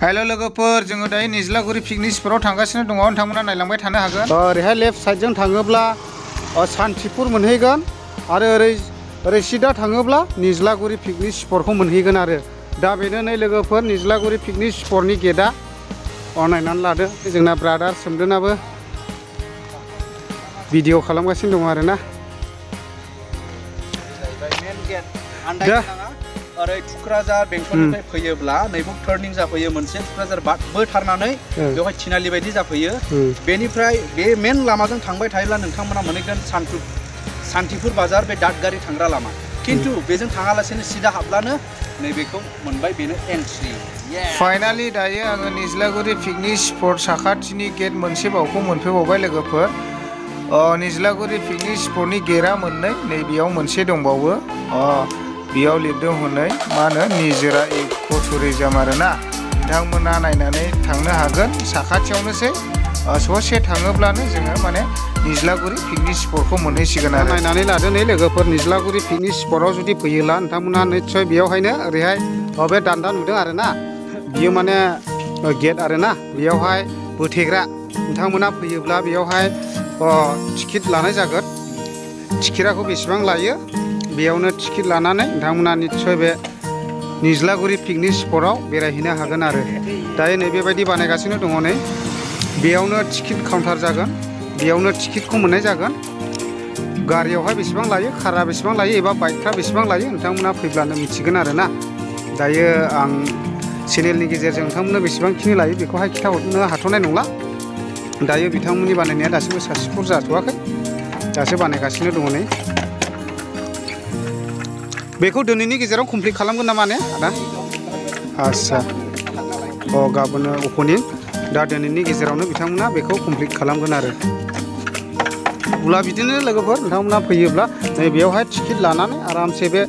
Hello लोगोफोर जोङो दायो निज्लागुरि पिकनिक स्पटआव थांगासिनो दङ नोंथांमोना नायलांबाय थानो हागोन। ओरैहाय लेफ्ट साइडजों थाङोब्ला सान्तिपुर मोनहैगोन आरो ओरै सिदा थाङोब्ला निज्लागुरि पिकनिक स्पटखौ मोनहैगोन आरो दा बेनो नै लोगोफोर निज्लागुरि पिकनिक स्पटनि गेटआ नायनानै लादो जोंना ब्रादार सोमदोनाबो भिडिअ खालामगासिनो दङ आरो ना। ओरै थुक्राझार बेंटलनिफ्राय फैयोब्ला नैबेयाव टार्निं जाफैयो मोनसे थुक्राझार बोथारनानै बेवहाय थिनालि बायदि जाफैयो। बेनिफ्राय बे मेन लामाजों थांबाय थायोब्ला नोंथांमोना मोनहैगोन सान्तिपुर बाजार बे दादगारि थांग्रा लामा। खिन्थु बेजों थाङालासेनो सिदा हाबब्लानो नैबेखौ मोनबाय बेनो एन्ट्रि। फाइनालि दायो आङो निज्लागुरि पिकनिक स्पट साखाथिनि गेट मोनसेबावखौ मोनफैबावबाय लोगोफोर। निज्लागुरि पिकनिक स्पटनि गेटआ मोननै नैबेयाव मोनसे दंबावो बेयाव लिरदों हनै मा होनो निजोरा इक' टुरिजम आरो ना नोंथांमोना नायनानै थांनो हागोन साखाथियावनोसै ससे थाङोब्लानो जोङो माने निज्लागुरि पिकनिक स्पटखौ मोनहैसिगोन आरो नायनानै लादो नै लोगोफोर निज्लागुरि पिकनिक स्पटआव जुदि फैयोब्ला नोंथांमोना निस्सय बेयावहायनो ओरैहाय बे दान्दा नुदों आरो ना बियो माने गेट आरो ना बेयावहाय बोथेग्रा नोंथांमोना फैयोब्ला बेयावहाय टिकेट लानाय जागोन। टिकेटखौ बेसेबां लायो बेयावनो टिकेट लानानै नोंथांमोना निस्सय बे निज्लागुरि पिकनिक स्पटआव बेरायहैनो हागोन आरो दायो नै बेबायदि बानायगासिनो दङ नै बेयावनो टिकेट काउन्टार जागोन बेयावनो टिकेटखौ मोननाय जागोन। गारियावहाय बेसेबां लायो कारा बेसेबां लायो एबा बाइकफ्रा बेसेबां लायो नोंथांमोना फैब्लानो मिथिगोन आरो ना। दायो आं चेनेलनि गेजेरजों नोंथांमोननो बेसेबांखिनि लायो बेखौहाय खिन्थाहरनो हाथ'नाय नंला। दायो बिथांमोननि बानायनाया दासिमबो साक्सेसफुल जाथ'वाखै दासो बानायगासिनो दङ नै बेखौ दिनैनि गेजेराव कमप्लिट खालामगोन नामा ने आदा? आच्छा गाबोन अपेनिं दा दिनैनि गेजेरावनो बिथांमोना बेखौ कमप्लिट खालामगोन आरो अब्ला बिदिनो लोगोफोर नोंथांमोना फैयोब्ला नै बेयावहाय टिकेट लानानै आरामसे बे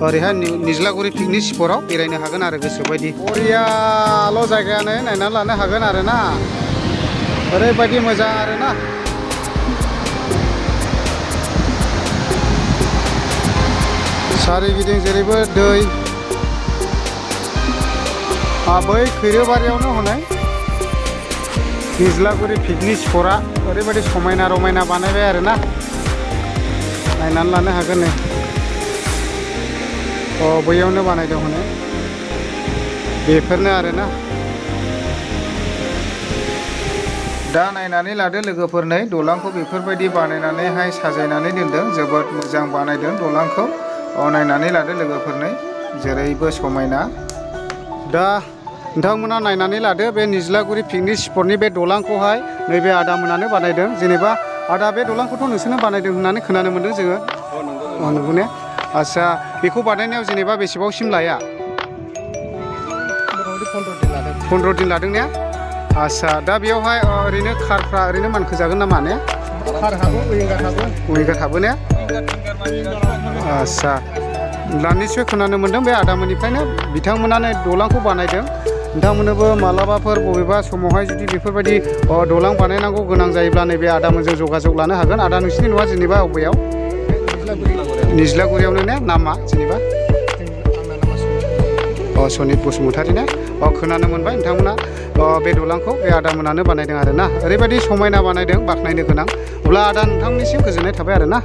ओरैहाय निज्लागुरि पिकनिक स्पटआव बेरायनो हागोन आरो गोसोबायदि बरियाल' जायगायानो नायनानै लानो हागोन आरो ना ओरैबायदि मोजां आरो ना। सारिगिदिं जेरैबो दै बै खैरोबारियावनो हनै निज्लागुरि पिकनिक स्पटआ ओरैबायदि समायना रमायना बानायबाय आरो ना नायनानै लानो हागोन नै बैयावनो बानायदों हनै बेफोरनो आरो ना। दा नायनानै लादो लोगोफोर नै दलांखौ बेफोरबायदि बानायनानैहाय साजायनानै दोनदों जोबोद मोजां बानायदों दलांखौ नायनानै लादो लोगोफोर नै जेरैबो समायना। दा नोंथांमोना नायनानै लादो बे निज्लागुरि पिकनिक स्पटनि बे दलांखौहाय नैबे आदामोनानो बानायदों जेनेबा आदा बे दलांखौथ' नोंसोरनो बानायदों होननानै खोनानो मोन्दों जोङो। नंगौ ने? आच्छा बेखौ बानायनायाव जेनेबा बेसेबांसिम लाया? 15 दिन लादों ने? आच्छा दा बेयावहाय ओरैनो कारफ्रा ओरैनो मानखोजागोन नामा ने? कार हाबो उइंगार हाबो ने? आच्छा निस्सय खोनानो मोन्दों बे आदामोननिफ्रायनो बिथांमोनानो दलांखौ बानायदों। नोंथांमोननोबो मालाबाफोर बबेबा समावहाय जुदि बेफोरबायदि दलां बानायनांगौ गोनां जायोब्ला नैबे आदामोनजों जगाजग लानो हागोन। आदा नोंसिनि न'आ जेनेबा बबेयाव? निज्लागुरियावनो ने नामा जेनेबा? सनित बसुमतारी ने? खोनानो मोनबाय नोंथांमोना बे दलांखौ बे आदामोनानो बानायदों आरो ना ओरैबायदि समायना बानायदों बाख्नायनो गोनां। अब्ला आदा नोंथांनिसिम गोजोननाय थाबाय आरो ना।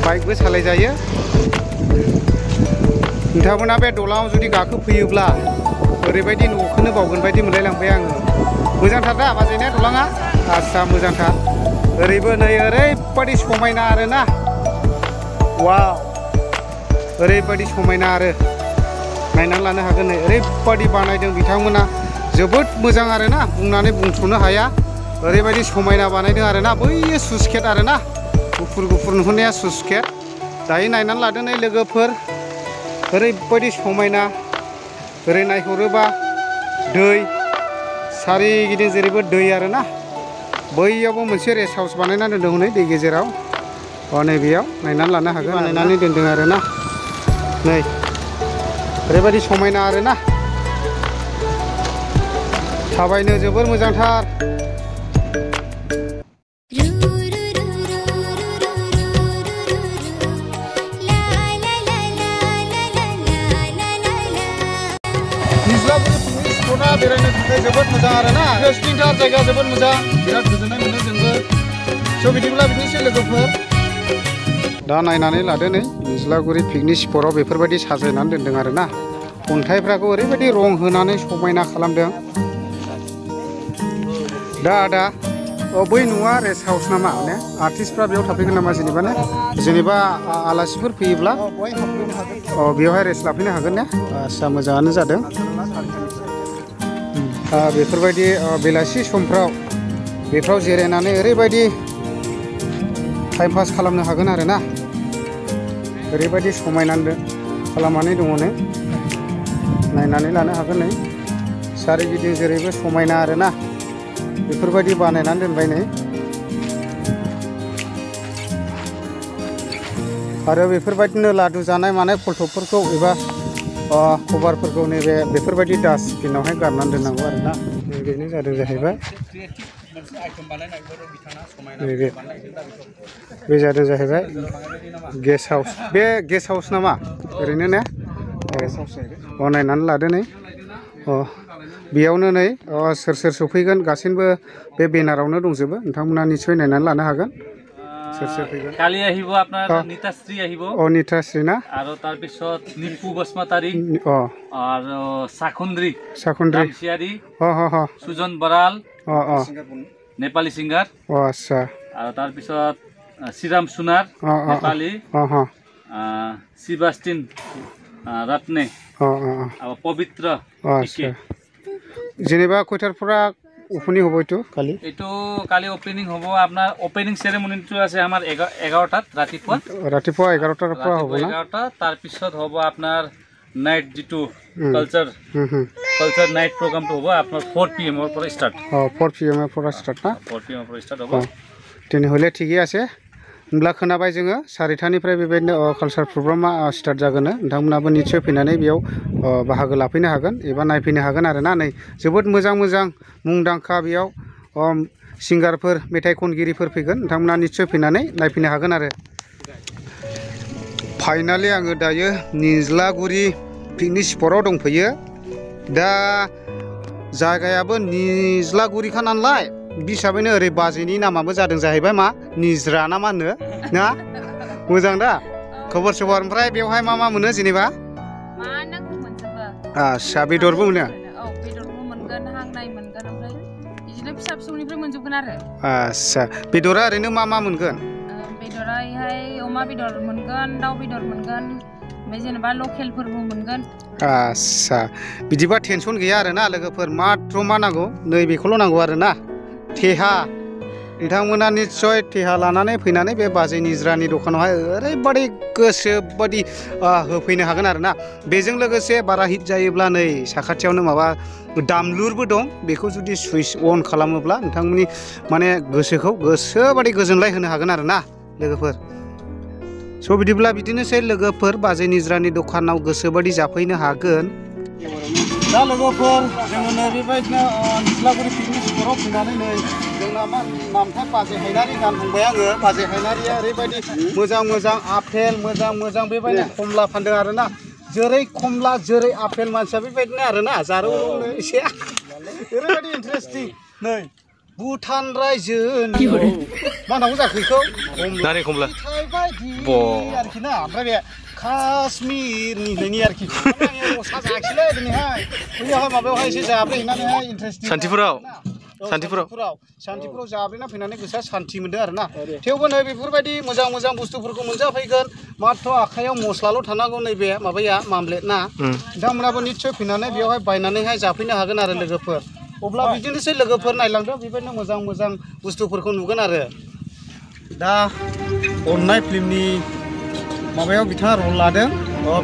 बाइकबो सालायजायो नोंथांमोना बे दलाङाव जुदि गाखोफैयोब्ला ओरैबायदि न'खौनो बावगोन बायदि मोनलायलांबाय आङो। मोजांथार दा बाजैने दलाङा? आच्छा मोजांथार ओरैबो नै ओरैबायदि समायना आरो ना वाव ओरैबायदि समायना आरो नायनानै लानो हागोन नै ओरैबायदि बानायदों बिथांमोना जोबोद मोजां आरो ना बुंनानै बुंथ'नो हाया ओरैबायदि समायना बानायदों आरो ना बैयो सुइस गेट आरो ना गुफुर गुफुर नुहुरनाया सुइस गेट। दायो नायनानै लादों नै लोगोफोर ओरैबायदि समायना ओरै नायहरोबा दै सारिगिदिं जेरैबो दै आरो ना बैयावबो मोनसे रेस्ट हाउस बानायनानै दोनदों हनै दै गेजेराव नैबेयाव नायनानै लानो हागोन बानायनानै दोनदों आरो ना नै ओरैबायदि समायना आरो ना थाबायनो जोबोर मोजांथार। बेरायनो थाखाय जोबोद मोजां आरोना इन्टारेस्टिंथार जायगा जोबोद मोजां बिराद गोजोननाय मोनो जोंबो स' बिदिब्ला बिदिनोसै लोगोफोर दा नायनानै लादो नै निज्लागुरि पिकनिक स्पटआव बेफोरबायदि साजायनानै दोनदों आरोना अन्थाइफ्राखौ ओरैबायदि रं होनानै समायना खालामदों दा आदा बै न'आ रेस्ट हाउस नामा ने आर्टिस्टफ्रा बेयाव थाफैगोन नामा जेनेबा आलासिफोर फैयोब्ला बेयावहाय रेस्ट लाफैनो हागोन ने आस्सा मोजाङानो जादों बेफोरबायदि बेलासि समफ्राव बेफ्राव जिरायनानै ओरैबायदि टाइम पास खालामनो हागोन आरोना ओरैबायदि समायना खालामनानै दङ नै नायनानै लानो हागोन नै सारिगिदिं जेरैबो समायना आरोना बेफोरबायदि बानायनानै दोनबाय नै आरो बेफोरबायदिनो लादु जानाय मानाय फट'फोरखौ एबा कभारफोरखौ नैबे बेफोरबायदि डास्टबिनावहाय गारनानै दोननांगौ आरोना बेनो जादों जाहैबाय बे जादों जाहैबाय गेस्ट हाउस बे गेस्ट हाउस नामा ओरैनो ने नायनानै लादो नै बेयावनो नै सोर सोर सफैगोन गासैबो बे बेनारावनो दंजोबो नोंथांमोना निस्सय नायनानै लानो हागोन सोर सोर फैगोन কালি আহিব আপোনাৰ নিতাশ্ৰী আহিব নিতাশ্ৰী না আৰু তাৰ পিছত নিপু বসুমতাৰী আৰু সাখুন্দ্ৰী ৰামচিয়াৰী সুজন বৰাল নেপালী সিংগাৰ আচ্ছা আৰু তাৰ পিছত শ্ৰীৰাম সোণাৰ নেপালী শিবাস্তিন ৰত্নে আৰু পবিত্ৰ जेनेबा खयटारफोरा ओपनिं হ'ব কালি কালি ওপেনিং হ'ব আপোনাৰ ওপেনিং চেৰেমনিটো আছে আমাৰ 11টাত ৰাতিপুৱা 11টাৰ পৰা হ'ব না 11টা তাৰ পিছত হ'ব আপোনাৰ নাইট যিটো কালচাৰ নাইট প্ৰগ্ৰামটো হ'ব আপোনাৰ 4 PM ৰ পৰা ষ্টাৰ্ট 4 PM ৰ পৰা ষ্টাৰ্ট না 4 PM ৰ পৰা ষ্টাৰ্ট হ'ব তেনেহ'লে ঠিকই আছে होनब्ला खोनाबाय जोङो 4टानिफ्राय बेबायदिनो कालचार प्रग्रामा स्टार्ट जागोन नोंथांमोनाबो निस्सय फैनानै बेयाव बाहागो लाफैनो हागोन एबा नायफैनो हागोन आरोना नै जोबोद मोजां मोजां मुंदांखा बेयाव सिंगारफोर मेथाइ खनगिरिफोर फैगोन नोंथांमोना निस्सय फैनानै नायफैनो हागोन आरो फाइनालि आङो दायो निज्लागुरि पिकनिक स्पटआव दंफैयो दा जायगायाबो निज्लागुरिखा नालाय हिसाबैनो ओरै बाजैनि नामाबो जादों जाहैबाय मा निज्रा ना मा होनो ना मोजां दा खबर सबर ओमफ्राय बेवहाय मा मोनो जेनेबा मा नांगौ मोनजोबो आस्सा बेदरबो मोनो बेदरबो मोनगोन हांनाय मोनगोन ओमफ्राय बिदिनो फिसा फिसौनिफ्राय मोनजोबगोन आरो आस्सा बेदरा ओरैनो मा मोनगोन बेदराहाय अमा बेदर मोनगोन दाउ बेदर मोनगोन ओमफ्राय जेनेबा लकेलफोरबो मोनगोन आस्सा बिदिबा टेनसन गैया आरोना लोगोफोर माथ्र मा नांगौ नैबेखौल' नांगौ आरोना थेहा नोंथांमोना निस्सय थेहा लानानै फैनानै बे बाजै निज्रानि दखानावहाय ओरैबायदि गोसोबायदि होफैनो हागोन आरोना बेजों लोगोसे बारा हिट जायोब्ला नै साखाथियावनो माबा दामलुरबो दं बेखौ जुदि सुइच अन खालामोब्ला नोंथांमोननि माने गोसोखौ गोसोबायदि गोजोनलाय होनो हागोन आरोना लोगोफोर स' बिदिब्ला बिदिनोसै लोगोफोर बाजै निज्रानि दखानाव गोसोबायदि जाफैनो हागोन दा लोगोफोर जोङो नै बेबायदिनो निज्लागुरि पिकनिक स्पटआव फैनानै नै जोंना मा नामथाय बाजै हायनारि गान बुंबाय आङो बाजै हायनारिया ओरैबायदि मोजां मोजां आपेल मोजां बेबायदि खमला फानदों आरोना जेरै खमला जेरै आपेल मानसिया बेबायदिनो आरोना जारौ एसे ओरैबायदि इन्टारेस्टिं नै भुटान रायजोनि मा नांगौ जाखो बेखौ नारें खमला आरोखि ना ओमफ्राय बे काश्मीरनि आरोखि साजायाखैलै दिनैहाय बैयावहाय माबायावहाय एसे जाब्रैहैनानैहाय इन्टारेस्टिं सान्थिपुराव जाब्रैना फैनानै गोसोआ सान्थि मोनदों आरोना थेवबो नै बेफोरबायदि मोजां बुस्थुफोरखौ मोनजाफैगोन माथ्र आखायाव मस्लाल' थानांगौ नैबे माबाया मामलेट ना नोंथांमोनाबो निस्सय फैनानै बेयावहाय बायनानैहाय जाफैनो हागोन आरो लोगोफोर अब्ला बिदिनोसै लोगोफोर नायलांदो बेबायदिनो मोजां बुस्थुफोरखौ नुगोन आरो दा अननाय फिल्मनि माबायाव बिथाङा रल लादों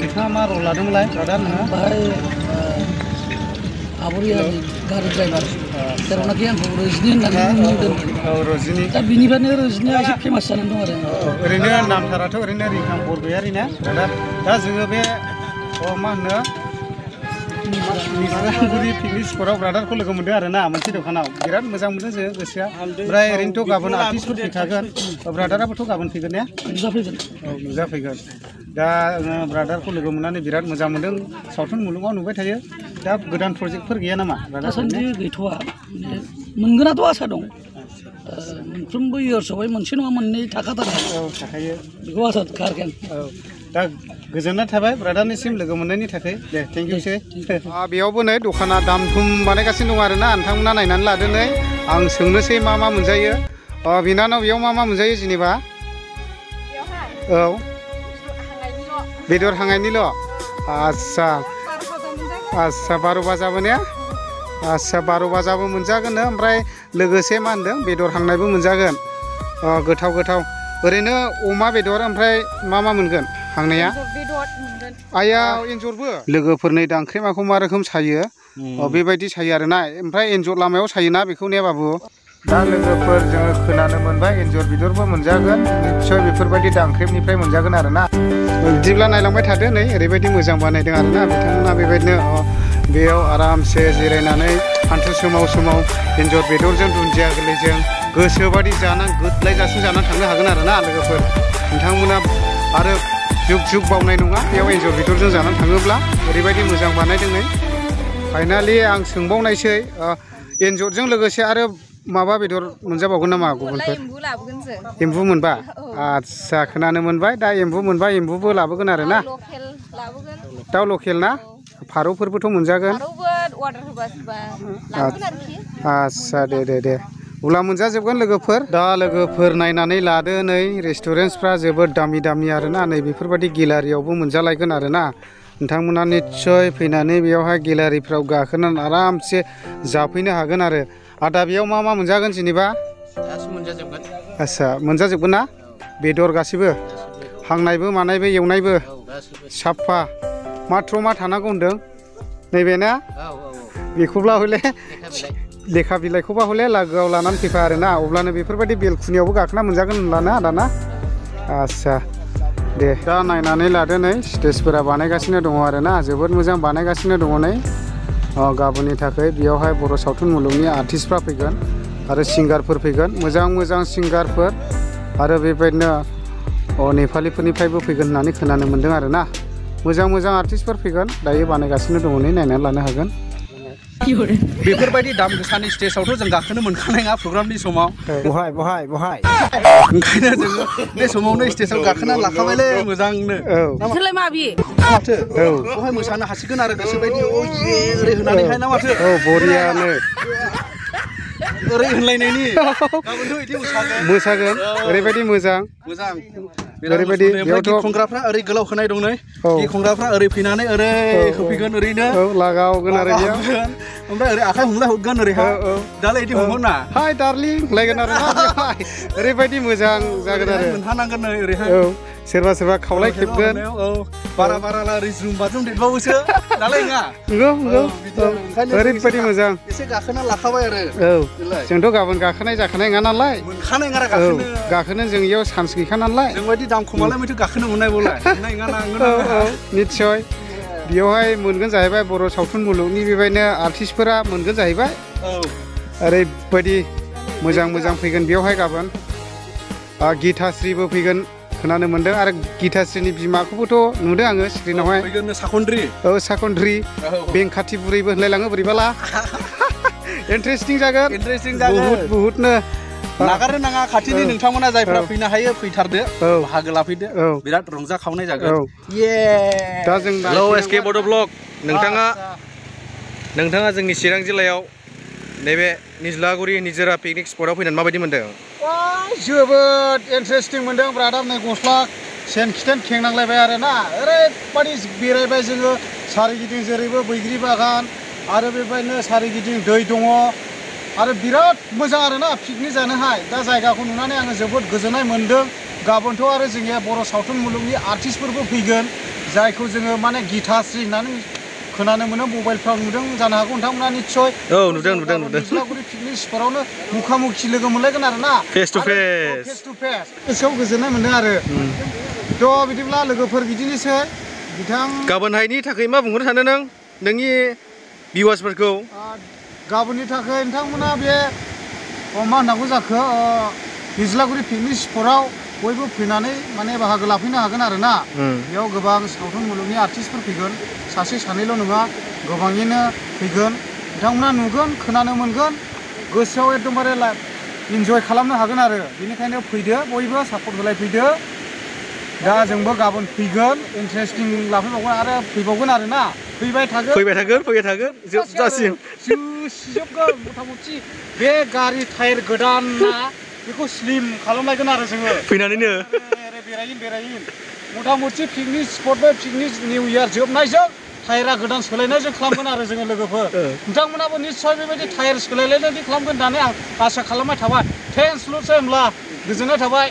बिथाङा मा रल लादोंमोनलाय दादा नोङो आबरियानि गारि ड्राइभार जेरावनाखि आंखौ रजनि होननानै बुंदों रजनि दा बिनिफ्रायनो रजनिया एसे फेमास जानानै दं आरो ओरैनो नामथाराथ' ओरैनो रिंखां बरगयारि ना दा जोङो बे मा होनो निज्लागुरि पिकनिक स्पटआव ब्रादारखौ लोगो मोनदों आरोना मोनसे दखानाव बिराद मोजां मोनदों जोङो गोसोआ ओमफ्राय ओरैनोथ' गाबोन आर्टिस्टफोर फैखागोन ब्रादाराबोथ' गाबोन फैगोन ने नुजाफैगोन दा ब्रादारखौ लोगो मोननानै बिराद मोजां मोनदों सावथुन मुलुगाव नुबाय थायो दा गोदान प्रजेक्टफोर गैया नामा दासान्दि गैथ'वा मोनगोनाथ' आसा दं मोनफ्रोमबो इयार्सआवहाय मोनसे नङा मोननै थाखाथारो थाखायो बेखौ आसा गारगोन दा गोजोननाय थाबाय ब्रादारनिसिम लोगो मोननायनि थाखाय दे थेंक इउ सै बेयावबो नै दखाना दाम धुम बानायगासिनो दं आरोना नोंथांमोना नायनानै लादो नै आं सोंनोसै मा मा मोनजायो बिनानाव बेयाव मा मा मोनजायो जेनेबा औ बेदर हांनायनिल' आच्छा 12 बाजाबो ने आच्छा 12 बाजाबो मोनजागोन ओमफ्राय लोगोसे मा होनदों बेदर हांनायबो मोनजागोन गोथाव गोथाव ओरैनो अमा बेदर ओमफ्राय मा मोनगोन हांनाया आया एन्जरबो लोगोफोरनि दांख्रेमाखौ मा रोखोम सायो बेबायदि सायो आरोना ओमफ्राय एन्जर लामायाव सायोना बेखौ ने बाबु दा लोगोफोर जोङो खोनानो मोनबाय एन्जर बेदरबो मोनजागोन निस्सय बेफोरबायदि दांख्रेमनिफ्राय मोनजागोन आरोना बिदिब्ला नायलांबाय थादो नै ओरैबायदि मोजां बानायदों आरोना बिथांमोना बेबायदिनो बेयाव आरामसे जिरायनानै हान्थु सोमाव सोमाव एन्जर बेदरजों दुन्दिया गोरलैजों गोसोबादि जानानै गोदलायजासिम जानानै थांनो हागोन आरोना लोगोफोर नोंथांमोना आरो जुग जुग बावनाय नङा बेयाव एन्जर बेदरजों जानानै थाङोब्ला ओरैबायदि मोजां बानायदों नै फाइनालि आं सोंबावनायसै एन्जरजों लोगोसे आरो माबा बेदर मोनजाबावगोन नामा गुबुनफोर एम्बु मोनबा आच्छा खोनानो मोनबाय दा एम्बु मोनबा एम्बुबो लाबोगोन आरोना दाउ लकेल ना फारौफोरबोथ' मोनजागोन आच्छा दे अब्ला मोनजाजोबगोन लोगोफोर दा लोगोफोर नायनानै लादो नै रेस्टुरेन्टफ्रा जोबोद दामि दामि आरोना नै बेफोरबायदि गेलारियावबो मोनजालायगोन आरोना नोंथांमोना निस्सय फैनानै बेयावहाय गेलारिफ्राव गाखोनानै आरामसे जाफैनो हागोन आरो आदा बेयाव मा मोनजागोन जेनेबा आच्छा मोनजाजोबगोन ना बेदर गासिबो हांनायबो मानायबो एवनायबो साफा माथ्र मा थानांगौ होनदों नैबे ना बेखौब्ला हले लेखा बिलाइखौबा हले लागोआव लानानै फैफा आरोना अब्लानो बेफोरबायदि बेलकुनियावबो गाखोना मोनजागोन होनब्लाना आदाना आच्छा दे दा नायनानै लादो नै स्टेजफोरा बानायगासिनो दङ आरोना जोबोद मोजां बानायगासिनो दङ नै गाबोननि थाखाय बेयावहाय बर' सावथुन मुलुगनि आर्टिस्टफ्रा फैगोन आरो सिंगारफोर फैगोन मोजां सिंगारफोर आरो बेबायदिनो नेपालिफोरनिफ्रायबो फैगोन होननानै खोनानो मोन्दों आरोना मोजां आर्टिस्टफोर फैगोन दायो बानायगासिनो दङ नै नायनानै लानो हागोन बेफोरबायदि दाम गोसानि स्टेजआवथ' जों गाखोनो मोनखानाय नङा प्रग्रामनि समाव बहाय ओंखायनो जोङो बे समावनो स्टेजआव गाखोना लाखाबायलै मोजांनो बिसोरलाय माबि माथो बेवहाय मोसानो हासिगोन आरो गोसोबायदि ओरै होनानैहाय ना माथो बरियानो ओरै होनलायनायनि गाबोनथ' बिदि मोसागोन ओरैबायदि मोजां ओरैबायदि बेयावथ' गिखंग्राफ्रा ओरै गोलाव होनाय दं नै गिखंग्राफ्रा ओरै फैनानै ओरै होफैगोन ओरैनो लागावगोन आरो बेयाव ओमफ्राय ओरै आखाइ हमलाय हरगोन ओरैहाय दालाय बिदि हमो ना हाय डार्लिं लायगोन आरो ओरैबायदि मोजां जागोन आरो मोनहानांगोन नै ओरैहाय सोरबा खावलाय खेबगोन बारा ओरै ज्रुम बाज्रुम देरबावोसो दालाय नङा नंगौ ओरैबायदि मोजां एसे गाखोना लाखाबाय आरो जोंथ' गाबोन गाखोनाय जाखानाय नङा नालाय मोनखानाय नङा गाखोनो जों इयाव चान्स गैखा नालाय जोंबायदि दाम खमालाय माथो गाखोनो मोननाय बलाय निस्सय बेयावहाय मोनगोन जाहैबाय बर' सावथुन मुलुगनि बेबायदिनो आर्टिस्टफोरा मोनगोन जाहैबाय ओरैबायदि मोजां फैगोन बेयावहाय गाबोन गीताश्रीबो फैगोन खोनानो मोन्दों आरो गीताश्रीनि बिमाखौबोथ' नुदों आङो स्क्रिनावहाय साखन्द्रि बेंखाथि बुरैबो होनलायलाङो बोरैबाला इन्टारेस्टिं जागोन बहुतनो नागारनो नाङा खाथिनि नोंथांमोना जायफ्रा फैनो हायो फैथारदो बाहागो लाफैदो बिराद रंजाखावनाय जागोन दा जों हेलौ एसके बड' ब्लग नोंथाङा जोंनि चिरां जिल्लायाव नैबे निज्लागुरि निजोरा पिकनिक स्पटआव फैनानै माबायदि मोनदों जोबोद इन्टारेस्टिं मोनदों ब्रादार नै गस्ला सेन खिथेन खेंनांलायबाय आरोना ओरैबायदि बेरायबाय जोङो सारिगिदिं जेरैबो बैग्रि बागान आरो बेबायदिनो सारिगिदिं दै दङ आरो बिराद मोजां आरोना पिकनिक जानोहाय दा जायगाखौ नुनानै आङो जोबोद गोजोननाय मोन्दों गाबोनथ' आरो जोंनि बर' सावथुन मुलुगनि आर्टिस्टफोरबो फैगोन जायखौ जोङो माने गीताश्री होननानै खोनानो मोनो मबाइलफ्राव नुदों जानो हागौ नोंथांमोना निस्सय नुदों निज्लागुरि पिकनिक स्पटआवनो मुखामुखि लोगो मोनलायगोन आरोना फेस टु फेस गोसोआव गोजोननाय मोन्दों आरो थ' बिदिब्ला लोगोफोर बिदिनोसै गाबोनहायनि थाखाय मा बुंहरनो सानो नोंनि भिउवार्सफोरखौ गाबोननि थाखाय नोंथांमोना बे मा होननांगौ जाखो निज्लागुरि पिकनिक स्पटआव बयबो फैनानै माने बाहागो लाफैनो हागोन आरो ना बेयाव गोबां सावथुन मुलुगनि आर्टिस्टफोर फैगोन सासे सानैल' नङा गोबाङैनो फैगोन बिथांमोना नुगोन खोनानो मोनगोन गोसोआव एकदमबारे इन्जय खालामनो हागोन आरो बेनिखायनो फैदो बयबो सापर्ट होलायफैदो दा जोंबो गाबोन फैगोन इन्टारेस्टिं लाफैबावगोन आरो फैबावगोन आरो ना फैबाय थागोन जोबजासिम जोबगोन मथा मथि बे गारि टायार गोदाना बेखौ स्लिम खालामलायगोन आरो जोङो फैनानैनो बेरायिन मथा मथि पिकनिक स्पट बे पिकनिक निउ इयार जोबनायजों टायारा गोदान सोलायनायजों खालामगोन आरो जोङो लोगोफोर नोंथांमोनाबो निस्सय बेबायदि टायार सोलायलायनायनि खालामगोन होननानै आं आसा खालामबाय थाबाय थेंक्स लसै होमब्ला गोजोननाय थाबाय